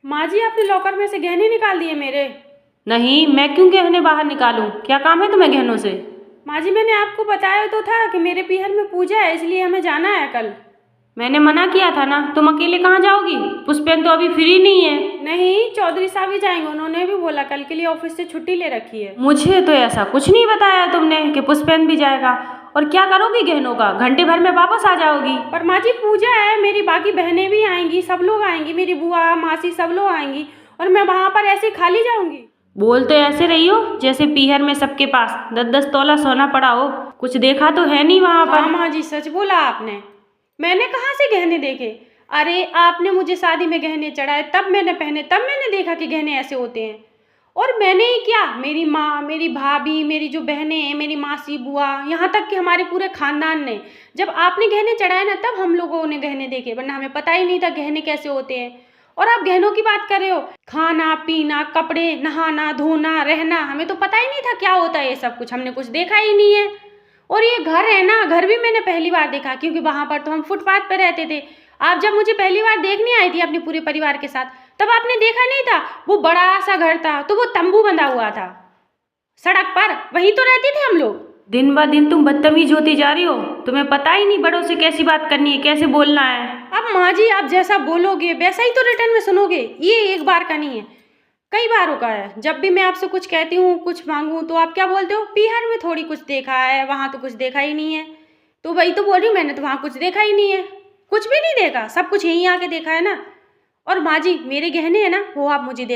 माँ जी, आपने लॉकर में से गहने निकाल दिए मेरे। नहीं, मैं क्यों गहने बाहर निकालूं? क्या काम है तुम्हें गहनों से? माँ जी, मैंने आपको बताया तो था कि मेरे पीहर में पूजा है, इसलिए हमें जाना है कल। मैंने मना किया था ना, तुम अकेले कहाँ जाओगी? पुष्पेन तो अभी फ्री नहीं है। नहीं, चौधरी साहब ही जाएंगे, उन्होंने भी बोला कल के लिए ऑफिस से छुट्टी ले रखी है। मुझे तो ऐसा कुछ नहीं बताया तुमने कि पुष्पेन भी जाएगा। और क्या करोगी गहनों का? घंटे भर में वापस आ जाओगी। पर माँ जी, पूजा है, मेरी बाकी बहनें भी आएंगी, सब लोग आएंगी, मेरी बुआ मासी सब लोग आएंगी, और मैं वहाँ पर ऐसे खाली जाऊंगी? बोल तो ऐसे रही हो जैसे पीहर में सबके पास 10-10 तोला सोना पड़ा हो। कुछ देखा तो है नहीं वहाँ पर। हाँ माँ जी, सच बोला आपने। मैंने कहाँ से गहने देखे? अरे, आपने मुझे शादी में गहने चढ़ाए, तब मैंने पहने, तब मैंने देखा कि गहने ऐसे होते हैं। और मैंने ही क्या, मेरी माँ, मेरी भाभी, मेरी जो बहनें हैं, मेरी मासी बुआ, यहाँ तक कि हमारे पूरे खानदान ने, जब आपने गहने चढ़ाए ना, तब हम लोगों ने गहने देखे, वरना हमें पता ही नहीं था गहने कैसे होते हैं। और आप गहनों की बात कर रहे हो? खाना पीना, कपड़े, नहाना धोना, रहना, हमें तो पता ही नहीं था क्या होता है ये सब कुछ, हमने कुछ देखा ही नहीं है। और ये घर है ना, घर भी मैंने पहली बार देखा, क्योंकि वहां पर तो हम फुटपाथ पे रहते थे। आप जब मुझे पहली बार देखने आई थी अपने पूरे परिवार के साथ, तब आपने देखा नहीं था, वो बड़ा सा घर था, तो वो तंबू बंधा हुआ था सड़क पर, वहीं तो रहते थे हम लोग। दिन ब दिन तुम बदतमीज होती जा रही हो। तुम्हें पता ही नहीं बड़ों से कैसी बात करनी है, कैसे बोलना है। अब माँ जी, आप जैसा बोलोगे वैसा ही तो रिटर्न में सुनोगे, ये एक बार का नहीं है, कई बारों का है। जब भी मैं आपसे कुछ कहती हूँ, कुछ मांगू, तो आप क्या बोलते हो? पीहर में थोड़ी कुछ देखा है, वहां तो कुछ देखा ही नहीं है। तो वही तो बोल रही हूँ, मैंने तो वहां कुछ देखा ही नहीं है, कुछ भी नहीं देखा, सब कुछ यहीं आके देखा है ना। और माँ जी, मेरे गहने हैं ना, वो आप मुझे दे